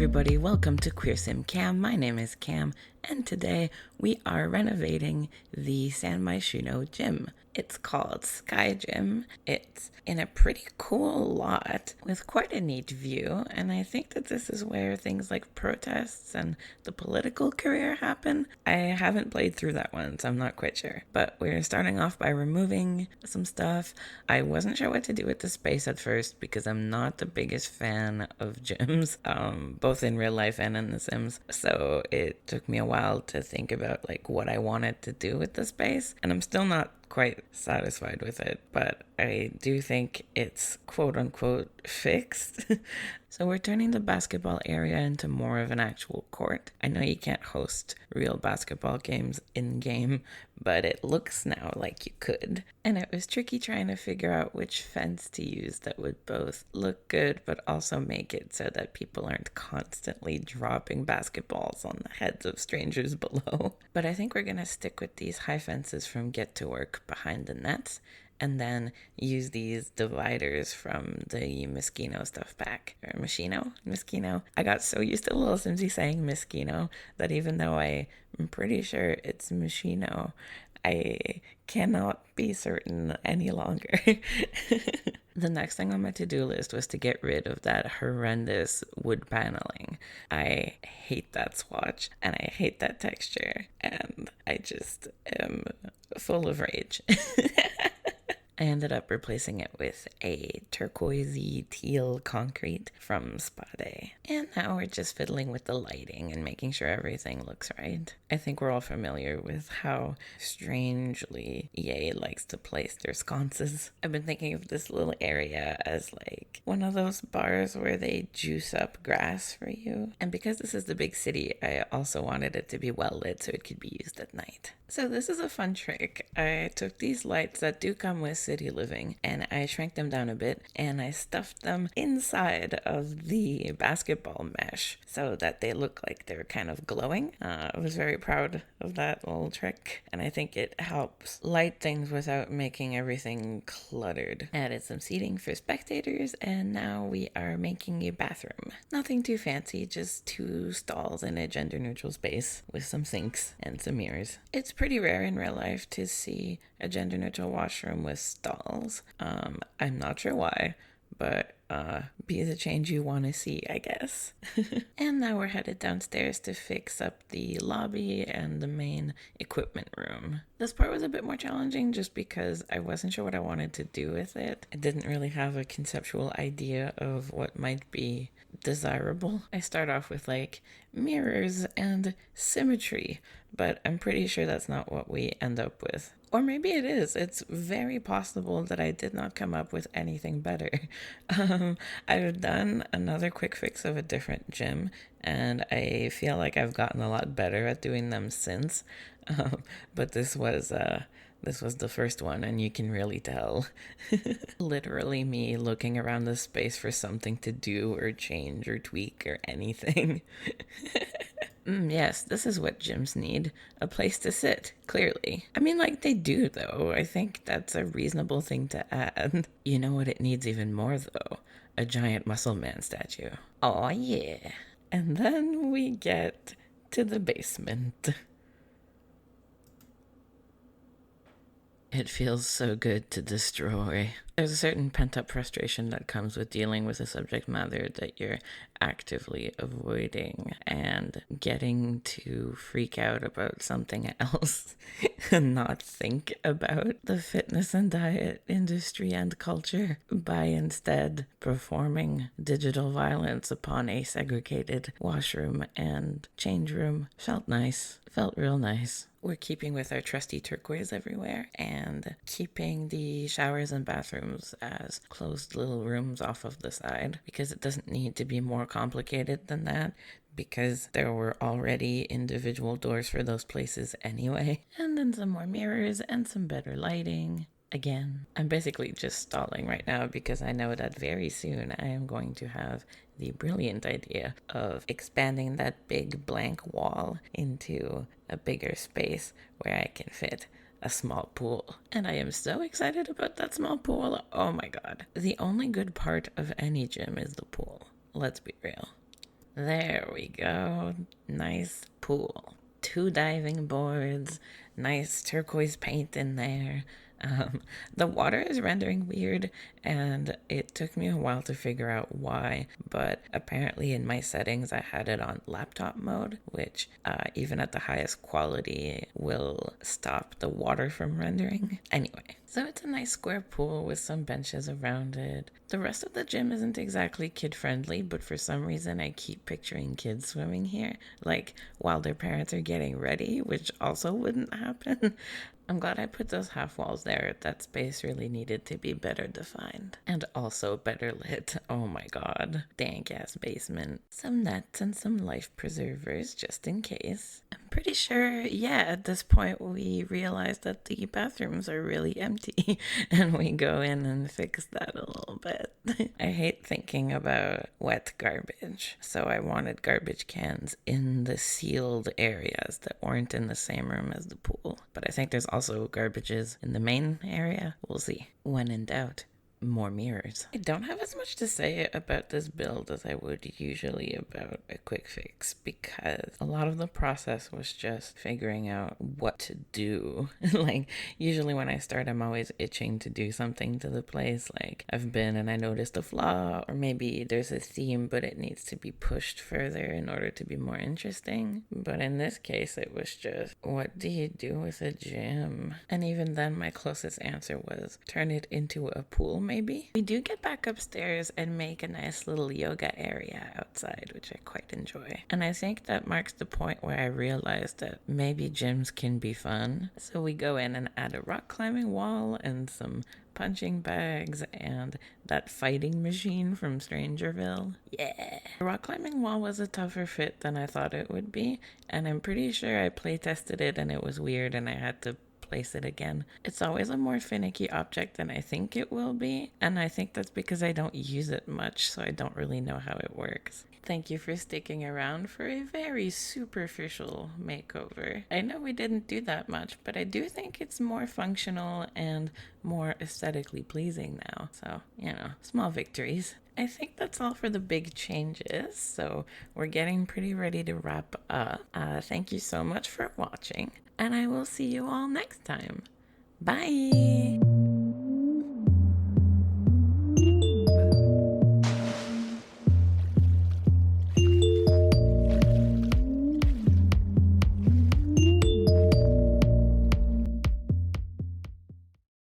everybody, welcome to queersimcam. My name is Cam, and today we are renovating the San Myshuno gym. It's called Skye Gym. It's in a pretty cool lot with quite a neat view, and I think that this is where things like protests and the political career happen. I haven't played through that one, so I'm not quite sure. But we're starting off by removing some stuff. I wasn't sure what to do with the space at first because I'm not the biggest fan of gyms, both in real life and in The Sims. So it took me a while to think about like what I wanted to do with the space, and I'm still not quite satisfied with it, but I do think it's quote unquote fixed. So we're turning the basketball area into more of an actual court. I know you can't host real basketball games in game, but it looks now like you could. And it was tricky trying to figure out which fence to use that would both look good but also make it so that people aren't constantly dropping basketballs on the heads of strangers below. But I think we're gonna stick with these high fences from Get to Work behind the nets, and then use these dividers from the Moschino stuff back. Or Moschino? I got so used to Little Simsy saying Moschino that even though I'm pretty sure it's Moschino, I cannot be certain any longer. The next thing on my to-do list was to get rid of that horrendous wood paneling. I hate that swatch and I hate that texture, and I just am full of rage. I ended up replacing it with a turquoisey teal concrete from Spa Day. And now we're just fiddling with the lighting and making sure everything looks right. I think we're all familiar with how strangely EA likes to place their sconces. I've been thinking of this little area as like one of those bars where they juice up grass for you. And because this is the big city, I also wanted it to be well lit so it could be used at night. So this is a fun trick. I took these lights that do come with City Living and I shrank them down a bit and I stuffed them inside of the basketball mesh so that they look like they're kind of glowing. I was very proud of that little trick, and I think it helps light things without making everything cluttered. Added some seating for spectators, and now we are making a bathroom. Nothing too fancy, just 2 stalls in a gender neutral space with some sinks and some mirrors. It's pretty rare in real life to see a gender neutral washroom with stalls. I'm not sure why, but be the change you want to see, I guess. And now we're headed downstairs to fix up the lobby and the main equipment room. This part was a bit more challenging just because I wasn't sure what I wanted to do with it. I didn't really have a conceptual idea of what might be desirable. I start off with like mirrors and symmetry, but I'm pretty sure that's not what we end up with. Or maybe it is. It's very possible that I did not come up with anything better. I've done another quick fix of a different gym, and I feel like I've gotten a lot better at doing them since. But this was the first one, and you can really tell. Literally me looking around the space for something to do or change or tweak or anything. Yes, this is what gyms need. A place to sit, clearly. I mean, like, they do, though. I think that's a reasonable thing to add. You know what it needs even more, though? A giant muscle man statue. Aw, yeah. And then we get to the basement. It feels so good to destroy. There's a certain pent-up frustration that comes with dealing with a subject matter that you're actively avoiding and getting to freak out about something else and not think about the fitness and diet industry and culture by instead performing digital violence upon a segregated washroom and change room. Felt nice. Felt real nice. We're keeping with our trusty turquoise everywhere and keeping the showers and bathrooms as closed little rooms off of the side because it doesn't need to be more complicated than that because there were already individual doors for those places anyway. And then some more mirrors and some better lighting. Again, I'm basically just stalling right now because I know that very soon I am going to have the brilliant idea of expanding that big blank wall into a bigger space where I can fit a small pool. And I am so excited about that small pool. Oh my god. The only good part of any gym is the pool. Let's be real. There we go. Nice pool. Two diving boards, nice turquoise paint in there. Um, the water is rendering weird, and it took me a while to figure out why. But apparently, in my settings, I had it on laptop mode, which, even at the highest quality, will stop the water from rendering. Anyway, so it's a nice square pool with some benches around it. The rest of the gym isn't exactly kid friendly, but for some reason, I keep picturing kids swimming here, like while their parents are getting ready, which also wouldn't happen. I'm glad I put those half walls there. That space really needed to be better defined. And also better lit. Oh my god. Dank ass basement. Some nets and some life preservers just in case. I'm pretty sure, yeah, at this point we realize that the bathrooms are really empty and we go in and fix that a little bit. I hate thinking about wet garbage, so I wanted garbage cans in the sealed areas that weren't in the same room as the pool. But I think there's also garbages in the main area. We'll see. When in doubt, more mirrors. I don't have as much to say about this build as I would usually about a quick fix because a lot of the process was just figuring out what to do. Like, usually when I start, I'm always itching to do something to the place. Like, I've been and I noticed a flaw, or maybe there's a theme, but it needs to be pushed further in order to be more interesting. But in this case, it was just, what do you do with a gym? And even then, my closest answer was turn it into a pool, maybe. We do get back upstairs and make a nice little yoga area outside, which I quite enjoy. And I think that marks the point where I realized that maybe gyms can be fun. So we go in and add a rock climbing wall and some punching bags and that fighting machine from Strangerville. Yeah. The rock climbing wall was a tougher fit than I thought it would be, and I'm pretty sure I play tested it and it was weird and I had to place it again. It's always a more finicky object than I think it will be, and I think that's because I don't use it much, so I don't really know how it works. Thank you for sticking around for a very superficial makeover. I know we didn't do that much, but I do think it's more functional and more aesthetically pleasing now. So, small victories. I think that's all for the big changes, so we're getting pretty ready to wrap up. Thank you so much for watching, and I will see you all next time. Bye!